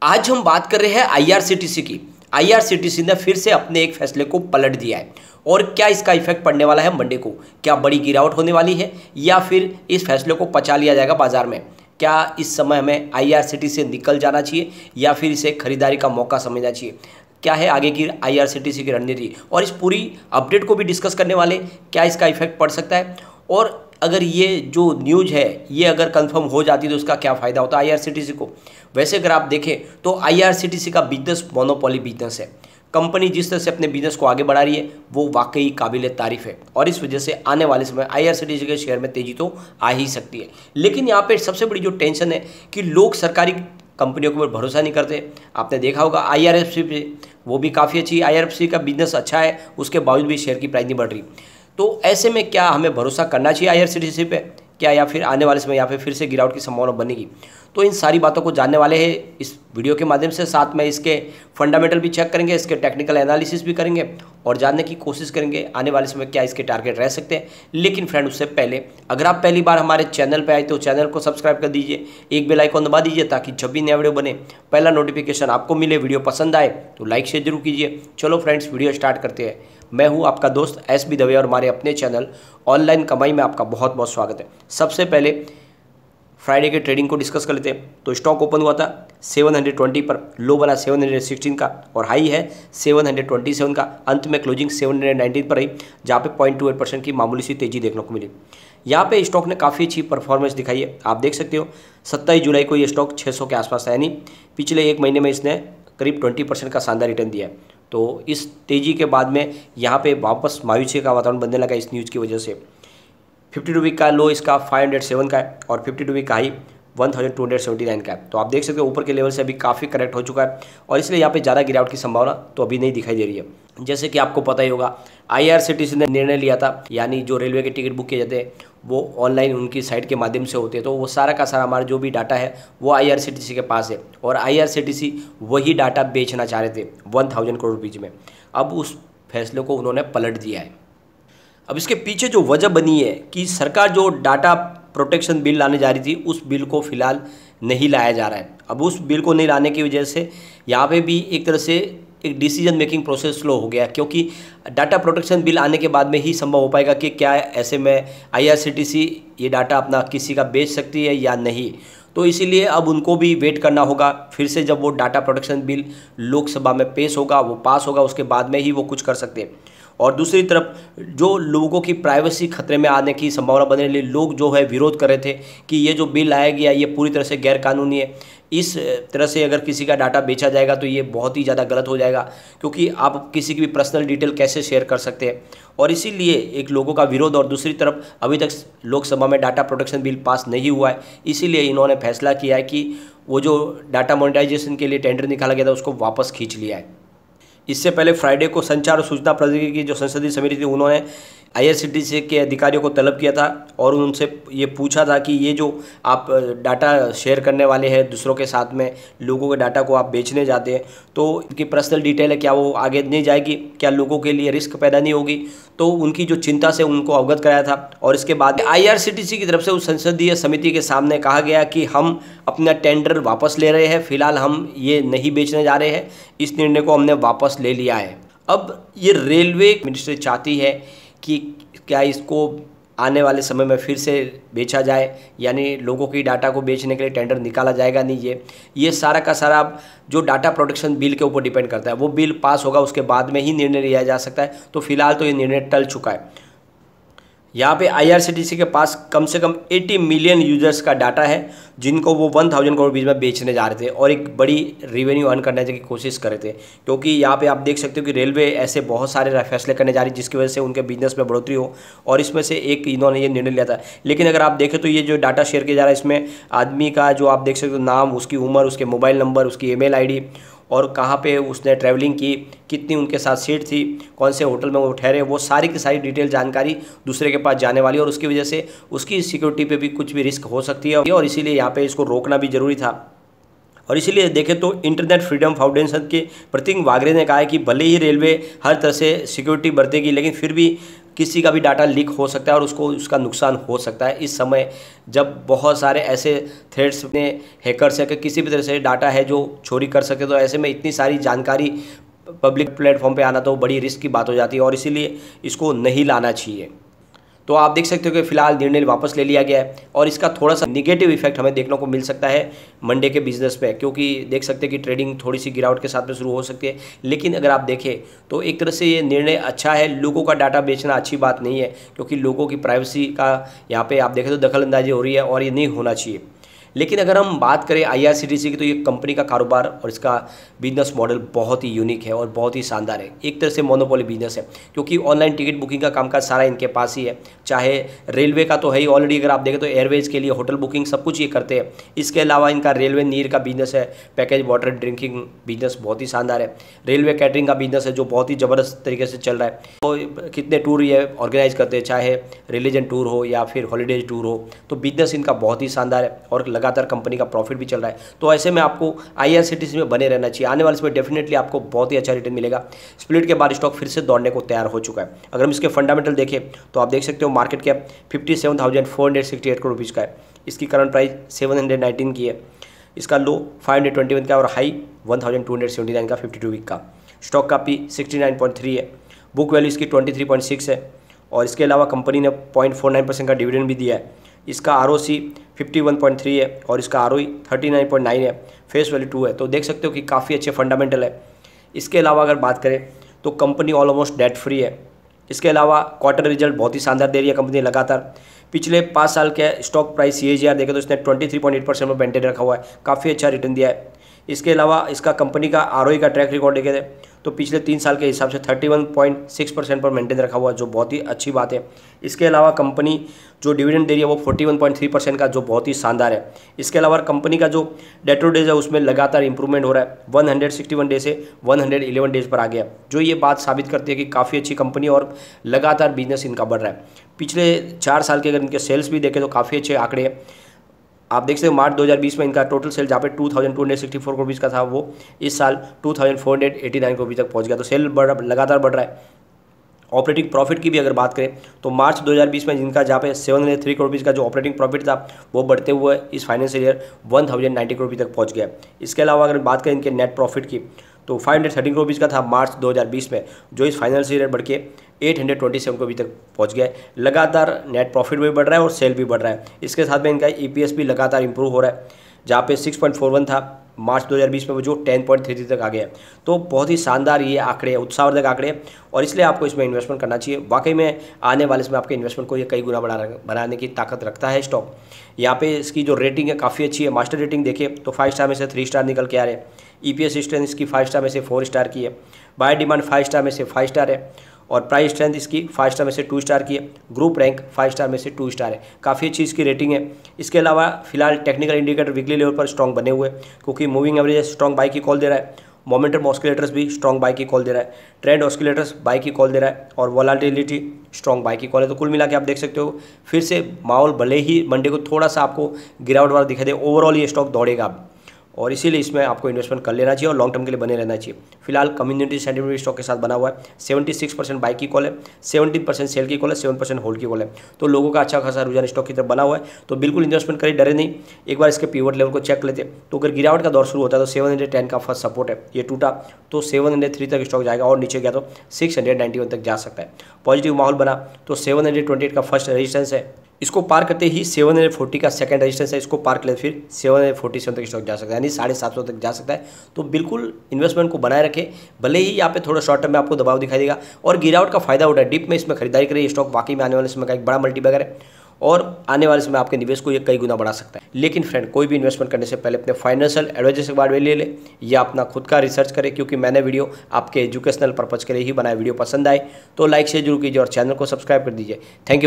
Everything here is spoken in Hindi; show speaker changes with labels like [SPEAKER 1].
[SPEAKER 1] आज हम बात कर रहे हैं आईआरसीटीसी की। आईआरसीटीसी ने फिर से अपने एक फैसले को पलट दिया है और क्या इसका इफेक्ट पड़ने वाला है मंडे को। क्या बड़ी गिरावट होने वाली है या फिर इस फैसले को पचा लिया जाएगा बाजार में। क्या इस समय हमें आईआरसीटीसी से निकल जाना चाहिए या फिर इसे खरीदारी का मौका समझना चाहिए। क्या है आगे की आईआरसीटीसी की रणनीति, और इस पूरी अपडेट को भी डिस्कस करने वाले क्या इसका इफेक्ट पड़ सकता है, और अगर ये जो न्यूज़ है ये अगर कंफर्म हो जाती तो उसका क्या फ़ायदा होता है आईआरसीटीसी को। वैसे अगर आप देखें तो आईआरसीटीसी का बिजनेस मोनोपोली बिजनेस है। कंपनी जिस तरह से अपने बिजनेस को आगे बढ़ा रही है वो वाकई काबिल तारीफ है और इस वजह से आने वाले समय आईआरसीटीसी के शेयर में तेजी तो आ ही सकती है। लेकिन यहाँ पे सबसे बड़ी जो टेंशन है कि लोग सरकारी कंपनियों के ऊपर भरोसा नहीं करते। आपने देखा होगा आईआरएफसी पे, वो भी काफ़ी अच्छी आईआरएफसी का बिजनेस अच्छा है, उसके बावजूद भी शेयर की प्राइस नहीं बढ़ रही। तो ऐसे में क्या हमें भरोसा करना चाहिए आईआरसीटीसी पे क्या, या फिर आने वाले समय यहाँ पे फिर से गिरावट की संभावना बनेगी। तो इन सारी बातों को जानने वाले हैं इस वीडियो के माध्यम से। साथ में इसके फंडामेंटल भी चेक करेंगे, इसके टेक्निकल एनालिसिस भी करेंगे और जानने की कोशिश करेंगे आने वाले समय क्या इसके टारगेट रह सकते हैं। लेकिन फ्रेंड उससे पहले अगर आप पहली बार हमारे चैनल पर आए तो चैनल को सब्सक्राइब कर दीजिए, एक बेल आइकन दबा दीजिए ताकि जब भी नया वीडियो बने पहला नोटिफिकेशन आपको मिले। वीडियो पसंद आए तो लाइक शेयर जरूर कीजिए। चलो फ्रेंड्स वीडियो स्टार्ट करते हैं। मैं हूं आपका दोस्त एस.बी. दवे और हमारे अपने चैनल ऑनलाइन कमाई में आपका बहुत बहुत स्वागत है। सबसे पहले फ्राइडे के ट्रेडिंग को डिस्कस कर लेते हैं। तो स्टॉक ओपन हुआ था 720 पर, लो बना 716 का और हाई है 727 का। अंत में क्लोजिंग 719 पर रही जहाँ पे 0.28% की मामूली सी तेजी देखने को मिली। यहाँ पे स्टॉक ने काफ़ी अच्छी परफॉर्मेंस दिखाई है। आप देख सकते हो 27 जुलाई को ये स्टॉक 600 के आसपास था, यानी पिछले एक महीने में इसने करीब 20% का शानदार रिटर्न दिया है। तो इस तेज़ी के बाद में यहाँ पे वापस मायूसी का वातावरण बनने लगा इस न्यूज़ की वजह से। 52 वीक का लो इसका 507 का है और 52 वीक का हाई 1279 का है। तो आप देख सकते हो ऊपर के लेवल से अभी काफ़ी करेक्ट हो चुका है और इसलिए यहाँ पे ज़्यादा गिरावट की संभावना तो अभी नहीं दिखाई दे रही है। जैसे कि आपको पता ही होगा आईआरसीटीसी ने निर्णय लिया था, यानी जो रेलवे के टिकट बुक किए जाते हैं वो ऑनलाइन उनकी साइट के माध्यम से होते हैं। तो वो सारा का सारा हमारा जो भी डाटा है वो आईआरसीटीसी के पास है और आईआरसीटीसी वही डाटा बेचना चाह रहे थे 1000 करोड़ रुपीज़ में। अब उस फैसले को उन्होंने पलट दिया है। अब इसके पीछे जो वजह बनी है कि सरकार जो डाटा प्रोटेक्शन बिल लाने जा रही थी उस बिल को फिलहाल नहीं लाया जा रहा है। अब उस बिल को नहीं लाने की वजह से यहाँ पे भी एक तरह से एक डिसीजन मेकिंग प्रोसेस स्लो हो गया, क्योंकि डाटा प्रोटेक्शन बिल आने के बाद में ही संभव हो पाएगा कि क्या ऐसे में आईआरसीटीसी ये डाटा अपना किसी का बेच सकती है या नहीं। तो इसीलिए अब उनको भी वेट करना होगा, फिर से जब वो डाटा प्रोटेक्शन बिल लोकसभा में पेश होगा, वो पास होगा, उसके बाद में ही वो कुछ कर सकते हैं। और दूसरी तरफ जो लोगों की प्राइवेसी खतरे में आने की संभावना बनने के लिए लोग जो है विरोध कर रहे थे कि ये जो बिल लाया गया ये पूरी तरह से गैरकानूनी है। इस तरह से अगर किसी का डाटा बेचा जाएगा तो ये बहुत ही ज़्यादा गलत हो जाएगा, क्योंकि आप किसी की भी पर्सनल डिटेल कैसे शेयर कर सकते हैं। और इसीलिए एक लोगों का विरोध, और दूसरी तरफ अभी तक लोकसभा में डाटा प्रोटेक्शन बिल पास नहीं हुआ है, इसीलिए इन्होंने फैसला किया है कि वो जो डाटा मोनेटाइजेशन के लिए टेंडर निकाला गया था उसको वापस खींच लिया है। इससे पहले फ्राइडे को संचार और सूचना प्रौद्योगिकी की जो संसदीय समिति थी उन्होंने आईआरसीटीसी के अधिकारियों को तलब किया था और उनसे ये पूछा था कि ये जो आप डाटा शेयर करने वाले हैं दूसरों के साथ में, लोगों के डाटा को आप बेचने जाते हैं तो इनकी पर्सनल डिटेल है क्या वो आगे नहीं जाएगी, क्या लोगों के लिए रिस्क पैदा नहीं होगी। तो उनकी जो चिंता से उनको अवगत कराया था और इसके बाद आईआरसीटीसी की तरफ से उस संसदीय समिति के सामने कहा गया कि हम अपना टेंडर वापस ले रहे हैं, फिलहाल हम ये नहीं बेचने जा रहे हैं, इस निर्णय को हमने वापस ले लिया है। अब ये रेलवे मिनिस्ट्री चाहती है कि क्या इसको आने वाले समय में फिर से बेचा जाए, यानी लोगों की डाटा को बेचने के लिए टेंडर निकाला जाएगा नहीं। ये सारा का सारा जो डाटा प्रोटेक्शन बिल के ऊपर डिपेंड करता है। वो बिल पास होगा उसके बाद में ही निर्णय लिया जा सकता है। तो फिलहाल तो ये निर्णय टल चुका है। यहाँ पे आईआरसीटीसी के पास कम से कम 80 मिलियन यूजर्स का डाटा है जिनको वो 1000 करोड़ रुपीज़ में बेचने जा रहे थे और एक बड़ी रेवेन्यू अर्न करने की कोशिश कर रहे थे। क्योंकि यहाँ पे आप देख सकते हो कि रेलवे ऐसे बहुत सारे फैसले करने जा रही है जिसकी वजह से उनके बिजनेस में बढ़ोतरी हो, और इसमें से एक इन्होंने ये निर्णय लिया था। लेकिन अगर आप देखें तो ये जो डाटा शेयर किया जा रहा है इसमें आदमी का जो आप देख सकते हो नाम, उसकी उम्र, उसके मोबाइल नंबर, उसकी ईमेल आईडी और कहाँ पे उसने ट्रैवलिंग की, कितनी उनके साथ सीट थी, कौन से होटल में वो ठहरे, वो सारी की सारी डिटेल जानकारी दूसरे के पास जाने वाली है और उसकी वजह से उसकी सिक्योरिटी पे भी कुछ भी रिस्क हो सकती है और इसीलिए यहाँ पे इसको रोकना भी ज़रूरी था। और इसीलिए देखें तो इंटरनेट फ्रीडम फाउंडेशन के प्रतीक वागरे ने कहा है कि भले ही रेलवे हर तरह से सिक्योरिटी बरतेगी लेकिन फिर भी किसी का भी डाटा लीक हो सकता है और उसको उसका नुकसान हो सकता है। इस समय जब बहुत सारे ऐसे थ्रेड्स में हैकर्स है कि किसी भी तरह से डाटा है जो चोरी कर सकते, तो ऐसे में इतनी सारी जानकारी पब्लिक प्लेटफॉर्म पे आना तो बड़ी रिस्क की बात हो जाती है और इसीलिए इसको नहीं लाना चाहिए। तो आप देख सकते हो कि फिलहाल निर्णय वापस ले लिया गया है और इसका थोड़ा सा निगेटिव इफेक्ट हमें देखने को मिल सकता है मंडे के बिजनेस पे, क्योंकि देख सकते हैं कि ट्रेडिंग थोड़ी सी गिरावट के साथ में शुरू हो सकती है। लेकिन अगर आप देखें तो एक तरह से ये निर्णय अच्छा है। लोगों का डाटा बेचना अच्छी बात नहीं है, क्योंकि लोगों की प्राइवेसी का यहाँ पे आप देखें तो दखल अंदाजी हो रही है और ये नहीं होना चाहिए। लेकिन अगर हम बात करें IRCTC की, तो ये कंपनी का कारोबार और इसका बिजनेस मॉडल बहुत ही यूनिक है और बहुत ही शानदार है। एक तरह से मोनोपोली बिजनेस है, क्योंकि ऑनलाइन टिकट बुकिंग का कामकाज सारा इनके पास ही है। चाहे रेलवे का तो है ही ऑलरेडी, अगर आप देखें तो एयरवेज के लिए होटल बुकिंग सब कुछ ये करते हैं। इसके अलावा इनका रेलवे नीर का बिजनेस है, पैकेज वाटर ड्रिंकिंग बिजनेस बहुत ही शानदार है। रेलवे कैटरिंग का बिजनेस है जो बहुत ही ज़बरदस्त तरीके से चल रहा है। तो कितने टूर ये ऑर्गेनाइज करते हैं, चाहे रिलीजन टूर हो या फिर हॉलीडेज टूर हो, तो बिजनेस इनका बहुत ही शानदार है और लगातार कंपनी का प्रॉफिट भी चल रहा है। तो ऐसे में आपको IRCTC में बने रहना चाहिए। आने वाले समय डेफिनेटली आपको बहुत ही अच्छा रिटर्न मिलेगा। स्प्लिट के बाद स्टॉक फिर से दौड़ने को तैयार हो चुका है। अगर हम इसके फंडामेंटल देखें तो आप देख सकते हो मार्केट कैप 57,468 करोड़ रुपीज़ का है। इसकी करंट प्राइस 719 की है। इसका लो 521 का और हाई 1279 का 52 वीक का। स्टॉक का P 69.3 है। बुक वैल्यू इसकी 23.6 है और इसके अलावा कंपनी ने 0.49% का डिविडेंड भी दिया है। इसका ROC 51.3 है और इसका ROE 39.9 है। फेस वैल्यू 2 है। तो देख सकते हो कि काफ़ी अच्छे फंडामेंटल है। इसके अलावा अगर बात करें तो कंपनी ऑलमोस्ट डेट फ्री है। इसके अलावा क्वार्टर रिजल्ट बहुत ही शानदार दे रही है कंपनी लगातार। पिछले 5 साल के स्टॉक प्राइस CAGR देखें तो इसने 23.8% में मेंटेन रखा हुआ है, काफ़ी अच्छा रिटर्न दिया है। इसके अलावा इसका कंपनी का ROE का ट्रैक रिकॉर्ड देखे थे तो पिछले 3 साल के हिसाब से 31.6% पर मेंटेन रखा हुआ है, जो बहुत ही अच्छी बात है। इसके अलावा कंपनी जो डिविडेंड दे रही है वो 41.3% का, जो बहुत ही शानदार है। इसके अलावा कंपनी का जो डेटो डेज है उसमें लगातार इंप्रूवमेंट हो रहा है, 161 डेज से 111 डेज पर आ गया, जो ये बात साबित करती है कि काफ़ी अच्छी कंपनी और लगातार बिजनेस इनका बढ़ रहा है। पिछले 4 साल के अगर इनके सेल्स भी देखें तो काफ़ी अच्छे आंकड़े हैं। आप देख सकते हो मार्च 2020 में इनका टोटल सेल जहाँ पे 2264 करोड़ रुपीज़ का था, वो इस साल 2489 करोड़ तक पहुँच गया। तो सेल लगातार बढ़ रहा है। ऑपरेटिंग प्रॉफिट की भी अगर बात करें तो मार्च 2020 में जिनका जहाँ पे 703 करोड़ रुपीज़ का जो ऑपरेटिंग प्रॉफिट था वो बढ़ते हुए इस फाइनेंशियल ईयर 1090 करोड़ रुपये तक पहुँच गया। इसके अलावा अगर बात करें इनके नेट प्रॉफिट की तो 513 करोड़ रुपीज़ का था मार्च 2020 में, जो इस फाइनेंशियल ईयर बढ़ के 827 करोड़ तक पहुंच गया है। लगातार नेट प्रॉफिट भी बढ़ रहा है और सेल भी बढ़ रहा है। इसके साथ में इनका EPS भी लगातार इंप्रूव हो रहा है, जहाँ पे 6.41 था मार्च 2020 में, वो जो 10.33 तक आ गया। तो बहुत ही शानदार ये आंकड़े, उत्साहवर्धक आंकड़े, और इसलिए आपको इसमें इन्वेस्टमेंट करना चाहिए। वाकई में आने वाले इसमें आपके इन्वेस्टमेंट को ये कई गुना बनाने की ताकत रखता है स्टॉक। यहाँ पे इसकी जो रेटिंग है काफ़ी अच्छी है। मास्टर रेटिंग देखिए तो 5 स्टार में से 3 स्टार निकल के आ रहे हैं। EPS स्ट्रेंथ इसकी 5 स्टार में से 4 स्टार की है। बाय डिमांड 5 स्टार में से 5 स्टार है और प्राइस स्ट्रेंथ इसकी 5 स्टार में से 2 स्टार की है। ग्रुप रैंक 5 स्टार में से 2 स्टार है। काफ़ी अच्छी इसकी रेटिंग है। इसके अलावा फिलहाल टेक्निकल इंडिकेटर वीकली लेवल पर स्ट्रॉन्ग बने हुए, क्योंकि मूविंग एवरेज स्ट्रॉन्ग बाई की कॉल दे रहा है। मोमेंटम ऑस्किलेटर्स भी स्ट्रॉन्ग बाई की कॉल दे रहा है। ट्रेंड ऑस्किलेटर्स बाई की कॉल दे रहा है और वोलाटिलिटी स्ट्रॉन्ग बाई की कॉल है। तो कुल मिला के आप देख सकते हो फिर से माहौल भले ही मंडे को थोड़ा सा आपको गिरावट वाला दिखाई दे, ओवरऑल ये स्टॉक दौड़ेगा और इसीलिए इसमें आपको इन्वेस्टमेंट कर लेना चाहिए और लॉन्ग टर्म के लिए बने रहना चाहिए। फिलहाल कम्युनिटी सेंटिमेंट स्टॉक के साथ बना हुआ है। 76% बाई की कॉल है, 17% सेल की कॉल है, 7% होल्ड की कॉल है। तो लोगों का अच्छा खासा रुझान स्टॉक की तरफ बना हुआ है। तो बिल्कुल इन्वेस्टमेंट करें, डरे नहीं। एक बार इसके पिवट लेवल को चेक लेते तो अगर गिरावट का दौर शुरू होता है तो 710 का फर्स्ट सपोर्ट है, ये टूटा तो 703 तक स्टॉक जाएगा और नीचे गया तो 691 तक जा सकता है। पॉजिटिव माहौल बना तो 728 का फर्स्ट रेजिस्टेंस है, इसको पार करते ही 740 का सेकंड रेजिस्टेंस है, इसको पार कर ले फिर 747 तक स्टॉक जा सकता है, यानी 750 तक जा सकता है। तो बिल्कुल इन्वेस्टमेंट को बनाए रखें, भले ही यहाँ पे थोड़ा शॉर्ट टर्म में आपको दबाव दिखाई देगा और गिरावट का फायदा उठाए, डिप में इसमें खरीदारी करें। ये स्टॉक वाकई में आने वाले समय का एक बड़ा मल्टीबैगर है और आने वाले समय आपके निवेश को ये कई गुना बढ़ा सकता है। लेकिन फ्रेंड, कोई भी इन्वेस्टमेंट करने से पहले अपने फाइनेंशियल एडवाइजर से बात ले ले या अपना खुद का रिसर्च करें, क्योंकि मैंने वीडियो आपके एजुकेशनल पर्पज़ के लिए ही बनाया। वीडियो पसंद आए तो लाइक शेयर जरूर कीजिए और चैनल को सब्सक्राइब कर दीजिए। Thank you.